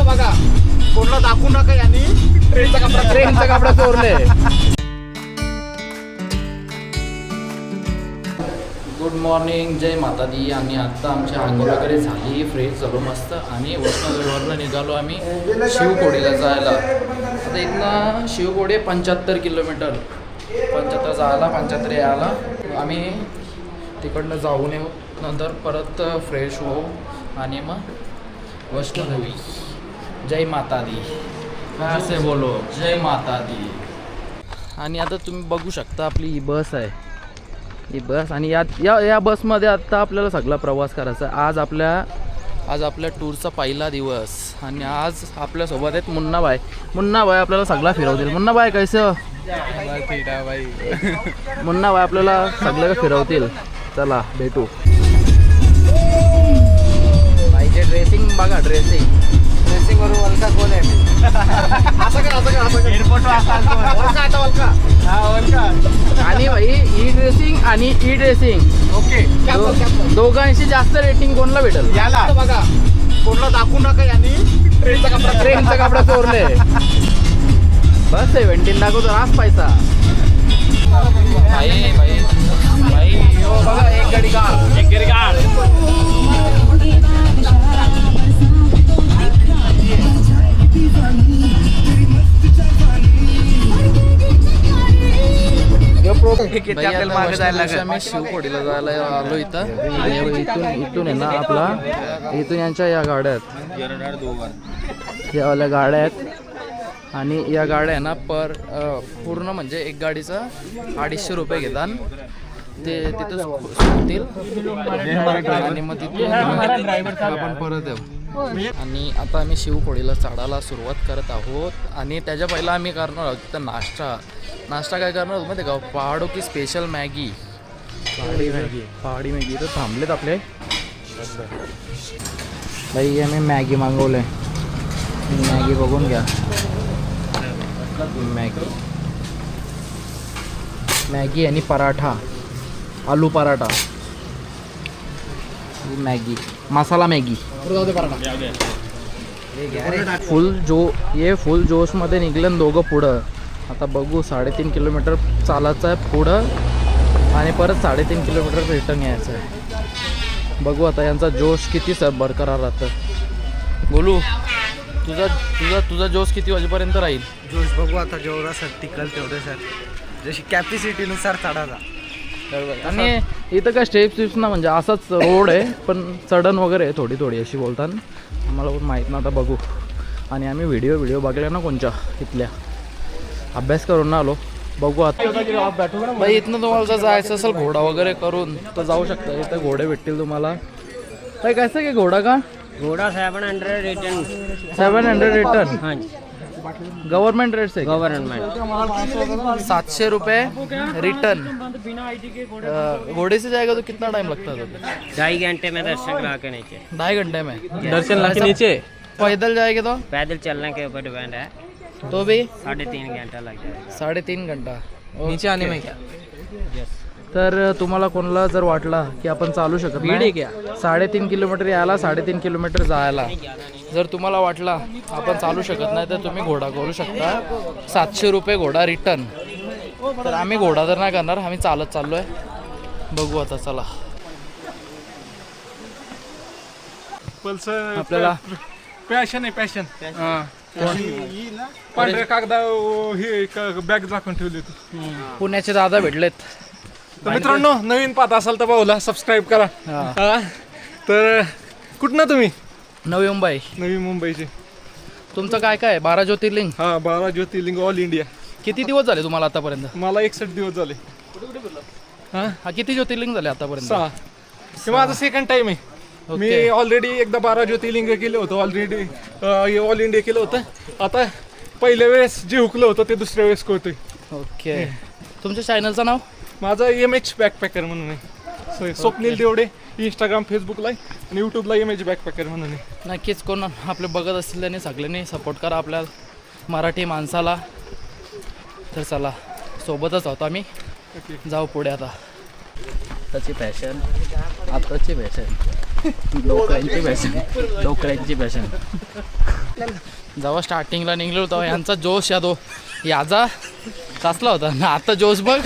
बघा कोणाला दाखवू नका यांनी ट्रेनचा कपडा चोरले. गुड मॉर्निंग, जय माता दी. आणि आता आमची आंघोळ वगैरे झाली, फ्रेश झालो मस्त आणि वैष्णोदेवीवरनं निघालो आम्ही शिवकोडीला जायला. आता इथनं शिवकोडी 75 किलोमीटर, 75 जायला 75 यायला. आम्ही तिकडनं जाऊन येऊ, नंतर परत फ्रेश होऊ आणि मग वैष्णोदेवी. जय माता दी, असे बोलो जय माता दी. आणि आता तुम्ही बघू शकता आपली ही बस आहे, ही बस. आणि या बसमध्ये आता आपल्याला सगळा प्रवास करायचा आहे. आज आपल्या टूरचा पहिला दिवस आणि आज आपल्यासोबत आहेत मुन्नाबाई. मुन्नाबाई आपल्याला सगळा फिरवतील. मुन्नाबाई कैसे? मुन्नाबाई आपल्याला सगळं फिरवतील. चला भेटू. बाईचे ड्रेसिंग बघा, ड्रेसिंग वरून वलका कोण आहे? आणि भाई ई ड्रेसिंग आणि ई ड्रेसिंग ओके, दोघांशी जास्त रेटिंग कोणाला भेटेल? याला बघा, कोणाला दाखवू नका यांनी ट्रेनचा कपडा चोरले. बस 17 दाखवतो आज पैसा. भाई भाई भाई यो बघा, एक गाडी काढ. आम्ही शिवकोडीला जायला आलो इथं. आणि इथून आहे ना आपला, इथून यांच्या या गाड्या आहेत, यावाल्या गाड्या आहेत. आणि या गाड्या आहे ना पूर्ण म्हणजे एक गाडीचा 250 रुपये घेतात. ते तिथं सोडतील आणि मग तिथून आपण परत येऊ. आणि आता आम्ही शिवकोडीला चढायला सुरुवात करत आहोत. आणि त्याच्या पहिला आम्ही करणार आहोत तिथं नाश्ता काय करणार आहोत माहिती का? पहाडो की स्पेशल मॅगी, पहाडी मॅगी. इथं थांबलेत आपले बाई. आम्ही मॅगी मागवलं आहे, मॅगी बघून घ्या. मॅगी आणि पराठा, आलू पराठा, मॅगी, मसाला मॅगी. फुल जोशमध्ये निघलं दोघं पुढं. आता बघू, 3.5 किलोमीटर चालायचं आहे पुढं आणि परत 3.5 किलोमीटर रिटर्न यायचं आहे. बघू आता यांचा जोश किती बरकरार राहतं. बोलू, तुझा जोश किती वाजेपर्यंत राहील? जोश बघू आता, जेवढा सर टिकल तेवढे सर, जशी कॅपॅसिटीनुसार चढायचा. आणि इथं काय स्टेप्स ना, म्हणजे असाच रोड आहे पण चढण वगैरे आहे थोडी अशी बोलतात. आम्हाला पण माहीत ना, आता बघू. आणि आम्ही व्हिडिओ बघल्या ना कोणच्या इथल्या, अभ्यास करून ना आलो. बघू आता बाई. इथनं तुम्हाला जर जायचं असेल घोडा वगैरे करून तर जाऊ शकता. इथं घोडे भेटतील तुम्हाला. काय कसं काय घोडा का? घोडा 700 रिटर्न. 700 रिटर्न? हाँ, गवर्नमेंट रेट से? गवर्नमेंट. 700 रुपये रिटर्न. घोड़े से जाएगा तो कितना टाइम लगता है? 2.5 घंटे में दर्शन करा के नीचे. 2.5 घंटे में दर्शन के नीचे? पैदल जाएगा तो? पैदल चलने के ऊपर डिपेंड है, तो भी 3.5 घंटा लग जाएगा. 3.5 घंटा नीचे आने में क्या? तर तुम्हाला कोणाला जर वाटला की आपण चालू शकत नाही, 3.5 किलोमीटर यायला 3.5 किलोमीटर जायला, जर तुम्हाला वाटला आपण चालू शकत नाही तर तुम्ही घोडा करू शकता. 700 रुपये घोडा रिटर्न. तर आम्ही घोडा तर नाही करणार, आम्ही चालत चाललो आहे. बघू आता, चला. आपल्याला पॅशन पांढऱ्या कागदा हे बॅग झाकून ठेवली होती. पुण्याचे दादा भेटलेत. तर मित्रांनो, नवीन पाहत असाल तर भाऊला सबस्क्राईब करा. तर कुठनं तुम्ही? नवी मुंबई. नवी मुंबईचे. तुमचं काय काय 12 ज्योतिर्लिंग? हा, 12 ज्योतिर्लिंग ऑल इंडिया. किती दिवस झाले तुम्हाला आतापर्यंत? मला 61 दिवस झाले. हा, किती ज्योतिर्लिंग झाले आतापर्यंत? 6. हे माझं सेकंड टाइम आहे. मी ऑलरेडी एकदा 12 ज्योतिर्लिंग केलं होतं, ऑलरेडी ऑल इंडिया केलं होतं. आता पहिल्या वेळेस जे हुकलं होतं ते दुसऱ्या वेळेस करतोय. ओके. तुमच्या चॅनलचं नाव? माझं MH बॅकपॅकर म्हणून आहे. स्वप्नील देवडे. इंस्टाग्राम, फेसबुकला आणि यूट्यूबला MH बॅकपॅकर म्हणून आहे. नक्कीच कोण आपले बघत असतील त्यांनी सगळ्यांनी सपोर्ट करा आपल्या मराठी माणसाला. तर चला, सोबतच आहोत आम्ही. जाऊ पुढे आता. आताची फॅशन. डोकऱ्यांची फॅशन, डोकऱ्यांची फॅशन. जेव्हा स्टार्टिंगला निघलो होतो यांचा जोश याचा साचला होता ना, आता जोश बघ.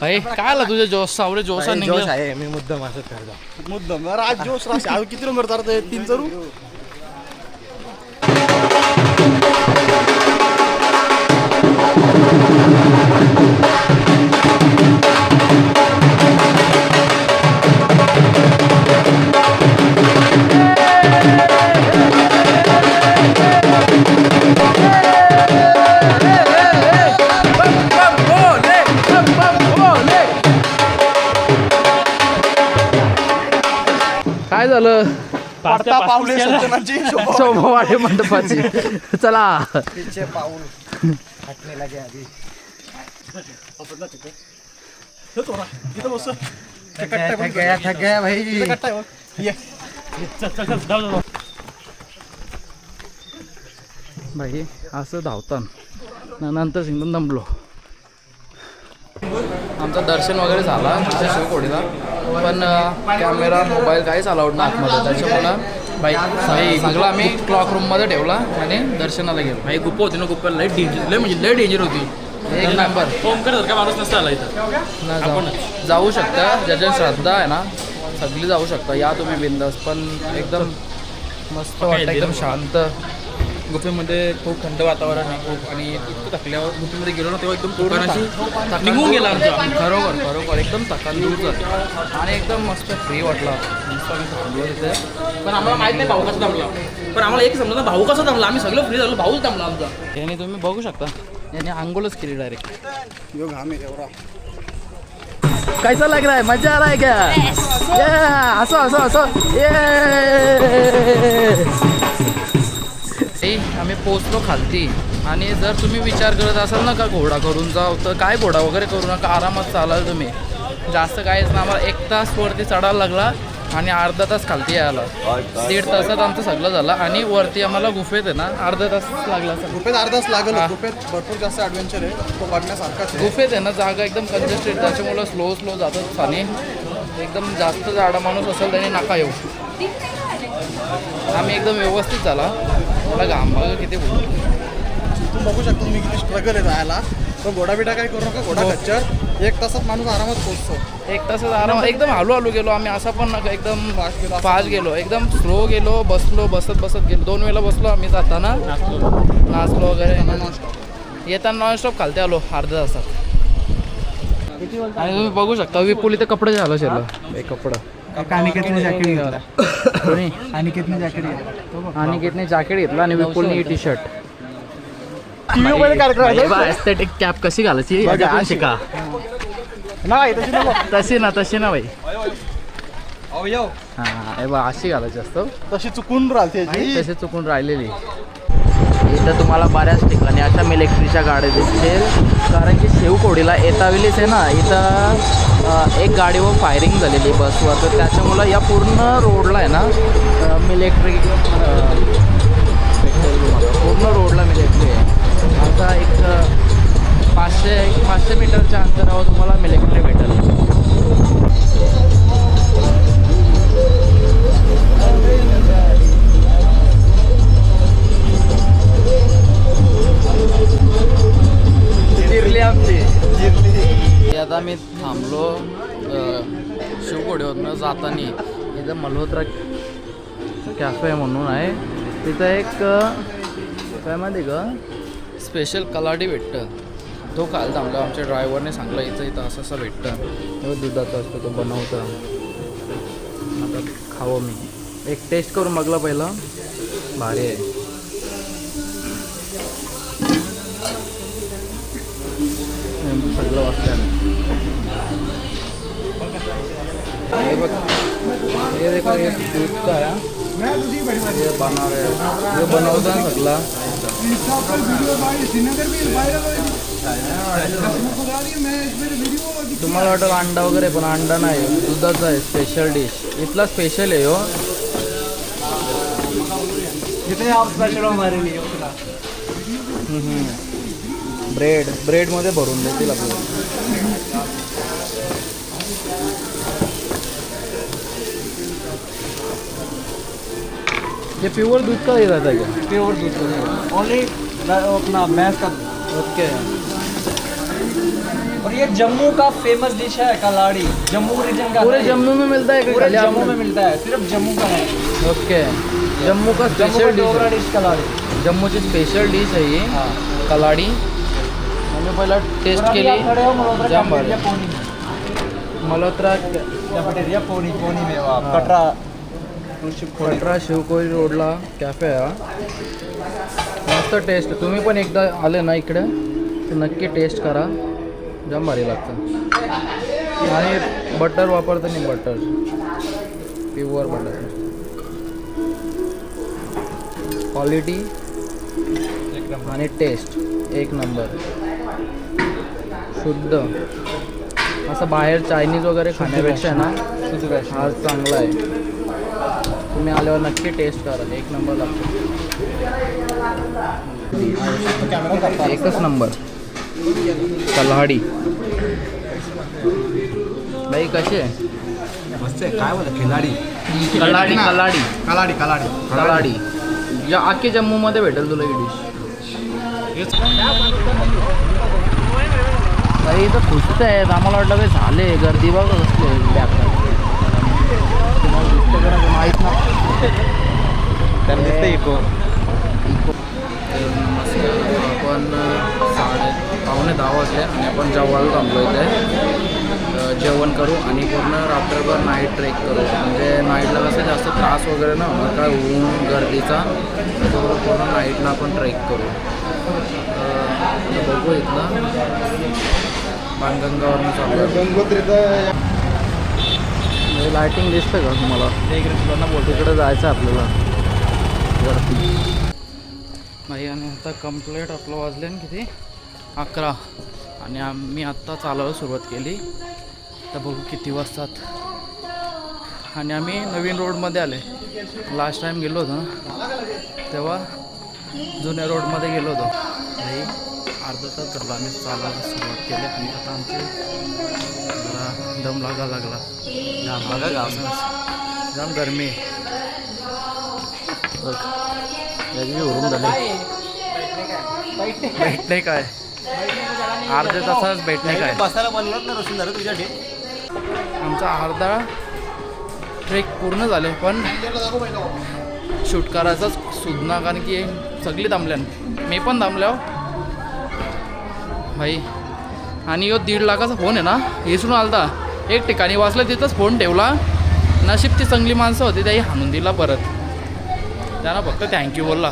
भाई काय आला तुझ्या जोश सावरे जोशा निघलं आहे. मी मुद्दाम असं करतो मुद्दाम. आज जोश राहते. आज किती नंबर चालत 3 जरू. काय झालं पडता पावले सज्जनांची शोभा वाटे मंडपाची. चला पीछे पाऊल हटने लगे अभी. थक गया भाई. भाई असं धावताना नंतर एकदम दमलो. आमचं दर्शन वगैरे झाला तिथे शिवकोडीला, पण कॅमेरा मोबाईल काहीच अलाउड नाही आतमध्ये. त्याच्यामुळं भाई सगळं आम्ही क्लॉक रूममध्ये ठेवला आणि दर्शनाला गेलो. भाई गुप्पा होती ना, गुप्पा लई डेंजर, लई म्हणजे लई डेंजर होती. एक नंबर. ओमकार माणूस नसता आला इथं. जाऊ शकता, ज्याच्या श्रद्धा आहे ना सगळी जाऊ शकता. या तुम्ही बिंदास, पण एकदम मस्त वाटतं, एकदम शांत. गुफेमध्ये खूप थंड वातावरण आहे खूप, आणि इतकं थकल्यावर गुफेमध्ये गेलो ना तेव्हा एकदम थोडं निघून गेला आमचा. खरोखर एकदम थकान दूर जात आणि एकदम मस्त फ्री वाटला. मस्त आम्ही थांबलो तिथे. पण आम्हाला माहित नाही भाऊ कसा दमला, पण आम्हाला एक समजलं ना भाऊ कसा दमला. आम्ही सगळं फ्री झालो, भाऊच दमला आमचा. याने तुम्ही बघू शकता, याने आंघोळच केली डायरेक्ट. यो घाम आहे एवढा. कैसा लग रहा है, मजा आ रहा है क्या? असो असो असो. आम्ही पोचलो खालती, आणि जर तुम्ही विचार करत असाल ना का घोडा करून जाऊ, तर काय घोडा वगैरे करू नका, आरामात चालाल तुम्ही. जास्त काहीच ना, आम्हाला 1 तास वरती चढायला लागला आणि अर्धा तास खालती यायला. 1.5 तासात आमचं सगळं झालं, आणि वरती आम्हाला गुफेत आहे ना अर्धा तास लागला. गुफेत अर्धा तास लागेल. गुफेत भरपूर जास्त ॲडव्हेंचर आहे, तो बघण्यासारखाच आहे. गुफेत आहे ना जागा एकदम कंजेस्टेड, त्याच्यामुळं स्लो जातात. आणि एकदम जास्त जाडा माणूस असेल त्याने नका येऊ. आम्ही एकदम व्यवस्थित झाला. मला घाम बघा किती बोलतो. तू बघू शकतो तुम्ही किती स्ट्रगल आहे जायला. तो घोडा बिडा काय करू नका, घोडा खच्चर. 1 तासात माणूस आरामात पोहोचतो. 1 तासात आराम. एकदम हळू गेलो आम्ही, असं पण नका एकदम फास्ट गेलो, एकदम स्लो गेलो. बसत गेलो. 2 वेळेला बसलो आम्ही जाताना, नाचलो वगैरे. येताना नॉनस्टॉप खालते आलो अर्ध्या तासात. आणि तुम्ही बघू शकता विपुल इथे कपडे झालं शिरलं. एक कपडं अनिकेतने जॅकेट घेतला आणि विपुलने टी शर्ट. टीव्हीमध्ये कार्यक्रम एस्थेटिक कॅप कशी घालायची शिका. नाही तशी ना भाई. हां बा अशी घालायची असतं. तशी चुकून राहते, तशी चुकून राहिलेली. इथं तुम्हाला बऱ्याच ठिकाणी अशा मिलिटरीच्या गाड्या दिसतील, कारण की शिवकोडीला येतावेलीच आहे ना, इथं एक गाडीवर फायरिंग झालेली बसवर, तर त्याच्यामुळं या पूर्ण रोडला आहे ना मिलिटरी, पूर्ण रोडला मिलिटरी आहे. आता एक 500 मीटरच्या अंतरावर तुम्हाला मिलिटरी भेटेल. आता मी थांबलो शिवकोडीवरनं जाताना. इथं मल्होत्रा कॅफे म्हणून आहे, तिथं एक काय माहिती का स्पेशल कलाडी भेटतं. तो काल थांबला, आमच्या ड्रायव्हरने सांगलं इथं असं भेटतं. तेव्हा दुधाचा असतो तो बनवतं. आता खावं मी, एक टेस्ट करून बघला पहिला. भारी आहे. सगळं वाटतं. हे बघ, हे देखो, हे दूध का है, ये बना रहे हैं, ये बनवता है सगळा. तुम्हाला वाटेल अंडा वगैरे, पण अंडा नाही, दुधाचा आहे. स्पेशल डिश इथला स्पेशल आहे हो. ब्रेडमध्ये भरून देतील आपल्याला. ये प्योर दूध का ही रहता है क्या? प्योर दूध ओनली अपना भैंस का दूध। ओके। और ये जम्मू का फेमस डिश है कलाड़ी, जम्मू रीजन का पूरे है। जम्मू में मिलता है कि पूरे खाली जम्मू आपने- में मिलता है, सिर्फ जम्मू का है। ओके। जम्मू का जम्मू का स्पेशल डोगरा डिश डिश कलाड़ी। जम्मूची स्पेशल डिश आहे ही हाँ। कलाडी. आम्ही पहिला टेस्ट और अभी आप खड़े हो केली मल्होत्रा जाम कैफेटेरिया भारी. पोनी में। मल्होत्रा कैफेटेरिया पोनी में वो आप हाँ. कटरा कटरा शिवकोळी रोडला कॅफे आहे हा. मस्त टेस्ट. तुम्ही पण एकदा आले ना इकडे तर नक्की टेस्ट करा. जाम भारी लागतं. आणि बटर वापरतं नाही, बटर प्युअर बटर. क्वालिटी आणि टेस्ट एक नंबर. शुद्ध. असं बाहेर चायनीज वगैरे खाण्यापेक्षा आहे ना हा चांगला आहे. तुम्ही आल्यावर नक्की टेस्ट करा. एक नंबर लागतो. एकच नंबर. कल्हाडी भाई कशी आहे? मस्त आहे. काय बोला खिलाडी कलाडी कलाडी कलाडी कलाडी कलाडी या अख्खे जम्मूमध्ये भेटेल तुला ही डिश. भाई इथं खुसत आहेत. आम्हाला वाटलं काही झाले गर्दी बघ कसली बॅक तुम्हाला दिसतं का नाही माहीत ना. आपण 9:30 वाजले आणि आपण जेवायला थांबलो इथे. जेवण करू आणि पूर्ण रात्रभर नाईट ट्रेक करू. म्हणजे नाईटला कसं जास्त त्रास वगैरे ना होणार काय ऊन गर्दीचा, त्याच्याबरोबर पूर्ण नाईटला आपण ट्रेक करू. बघू इथलं बाणगंगावरून चालू. लायटिंग दिसतं का तुम्हाला? तिकडे जायचं आपल्याला वरती. नाही आणि आता कंप्लीट आपलं वाजले ना किती 11 आणि आम्ही आत्ता चालायला सुरुवात केली. तर बघू किती वाजतात. आणि आम्ही नवीन रोडमध्ये आले. लास्ट टाईम गेलो होतो ना तेव्हा जुन्या रोडमध्ये गेलो होतो. नाही अर्धा तास झाला आम्ही चालायला सुरुवात केली आणि आता आमचे जरा दम लागला. जाम गरमी याची उरून झाले. भेटणे काय अर्ध्या तासाच भेटणे काय. बसायला बनवत ना रोशन झालं तुझ्यासाठी. आमचा अर्धा ट्रेक पूर्ण झाले पण शूट करायचाच सुधना कारण की सगळी थांबल्यान. मी पण थांबल्या भाई. आणि यो 1.5 लाखाचा फोन आहे ना विसरून आलता. एक ठिकाणी वाचला तिथंच फोन ठेवला. नशीब ती चांगली माणसं होती त्याही हाणून दिला परत. त्यांना फक्त थँक्यू बोलला.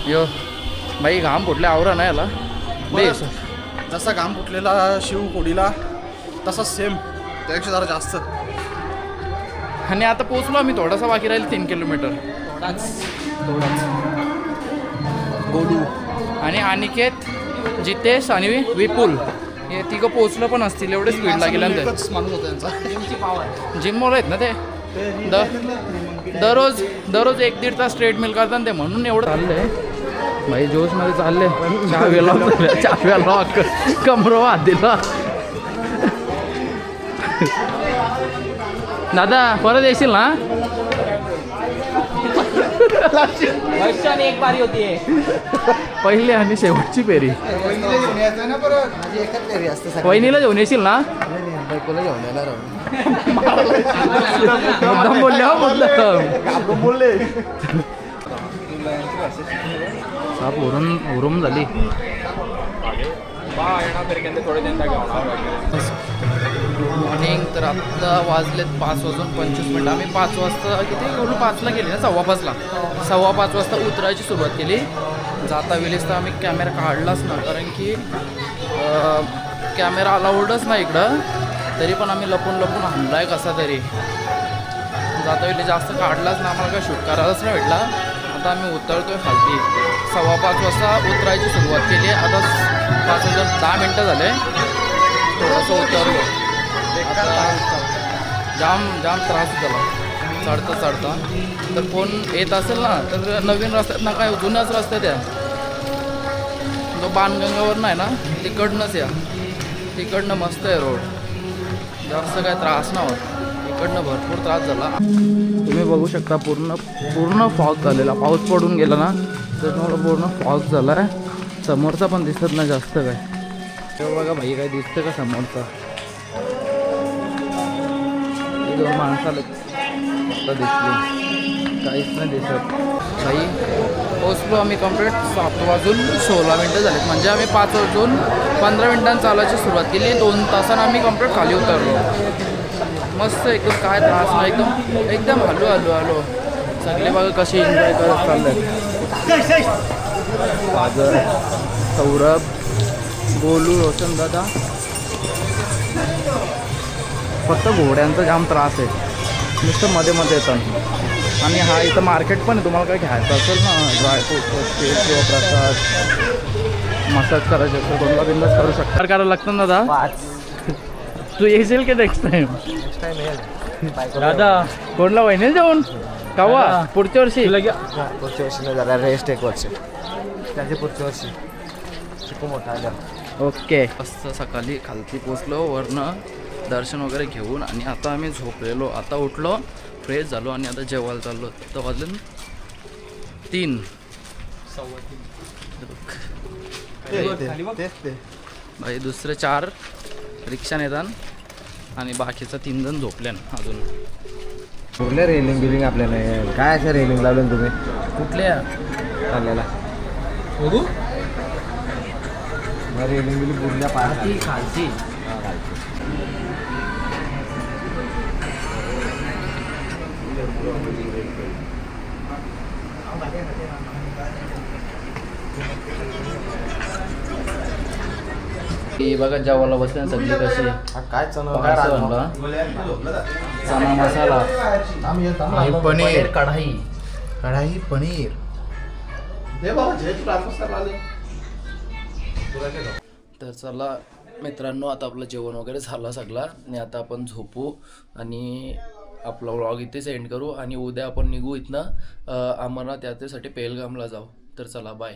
यो भाई घाम फुटले आवरा ना याला बेस. जसा घाम फुटलेला शिवकोडीला तसा सेम त्यापेक्षा जरा जास्त. आणि आता पोचलो आम्ही. थोडासा बाकी राहील 3 किलोमीटर. थोडाच गोलू आणि अनिकेत जितेश आणि विपुल हे तिघं पोचलं पण असतील. एवढे स्पीडला गेल्यानंतर एकच माणूस होता त्यांचा. जिमवर आहेत ना ते. दररोज 1-1.5 तास ट्रेडमिल करतात ते म्हणून एवढं चाललंय भाई. जोशमध्ये चालले. चाव्याला कमरो हात दिला. दादा परत येशील ना? एक बारी होती पहिली आणि शेवटची फेरी. वहिनीला घेऊन येशील ना? मुद्दाम बोलले हो मुद्दाम बोलले. साप उरुम झाली. मॉर्निंग तर आत्ता वाजलेत 5:25. आम्ही 5 वाजता किती बोलू 5ला गेले ना 5:15ला. 5:15 वाजता उतरायची सुरुवात केली. जाता वेळेस तर आम्ही कॅमेरा काढलाच ना कारण की कॅमेरा अलाउडच नाही इकडं. तरी पण आम्ही लपून आणला आहे कसा तरी. जाता वेळी जास्त काढलाच ना आम्हाला काय शूट करायलाच नाही भेटला. आता आम्ही उतरतोय खालती. 5:15 वाजता उतरायची सुरुवात केली. आता 10 मिनटं झाले. थोडंसं उतरलो. जाम त्रास झाला चढता. तर फोन येत असेल ना तर नवीन रस्त्यात ना काय जुन्याच रस्त्यात या. तो बाणगंगावरून आहे ना तिकडनंच या. तिकडनं मस्त आहे रोड. जास्त काय त्रास नाही होत. इकडनं भरपूर त्रास झाला. तुम्ही बघू शकता पूर्ण फॉग झालेला. पाऊस पडून गेला ना त्याच्यामुळे पूर्ण फॉग झाला आहे. समोरचा पण दिसत नाही जास्त काय. तेव्हा बघा भाई काय दिसतं का समोरचा. दोन माणसाला फक्त दिसली, काहीच नाही दिसत. भाई पोचलो आम्ही कम्प्लीट 7 वाजून 16 मिनटं झालीत. म्हणजे आम्ही 5 वाजून 15 मिनिटांनी चालायची सुरुवात केली. 2 तासानं आम्ही कम्प्लीट खाली उतरलो. मस्त एकदम काय त्रास नाही. एकदम हलू सगळे बघा कसे एन्जॉय करत चालले. सागर, सौरभ, गोलू, रोशन दादा. फक्त घोड्यांचा जाम त्रास आहे. नुसतं मध्ये येतात. आणि हा इथं मार्केट पण आहे. तुम्हाला काय घ्यायचं असेल ना ड्रायफ्रूट किंवा प्रसाद मसाज करायचे असेल कोणता बिंदास करू शकता. करायला लागतं ना दादा. तू येशील की नेक्स्ट टाइम. दादा कोणला वहिनील जाऊन कावा पुढच्या वर्षी. पुढच्या वर्षी नाही झाला रेस्ट 1 वर्ष त्याच्या पुढच्या वर्षी शिकू मोठा आल्या. ओके. मस्त सकाळी खालती पोचलो वरनं दर्शन वगैरे घेऊन. आणि आता आम्ही झोपलेलो. आता उठलो फ्रेश झालो आणि आता जेवायला चाललो. तर वाजून 3. भाई दुसरे 4 रिक्षाने येतात आणि बाकीचा 3 जण झोपल्यान अजून. कुठल्या रेलिंग बिलिंग आपल्याला काय असं रेलिंग लावलं तुम्ही कुठल्या चाललेला बघू रेलिंग बिलिंग बुडल्या पाय खालची. बघा जेवायला बसल्या सगळी कशी. काय चना मसाला, पनीर कढाई. कढाई पनीर. तर चला मित्रांनो आता आपलं जेवण वगैरे झालं सगळं आणि आता आपण झोपू आणि आपला व्लॉग इथेच एंड करू. आणि उद्या आपण निघू इथनं अमरनाथ यात्रेसाठी पेहलगामला जाऊ. तर चला बाय.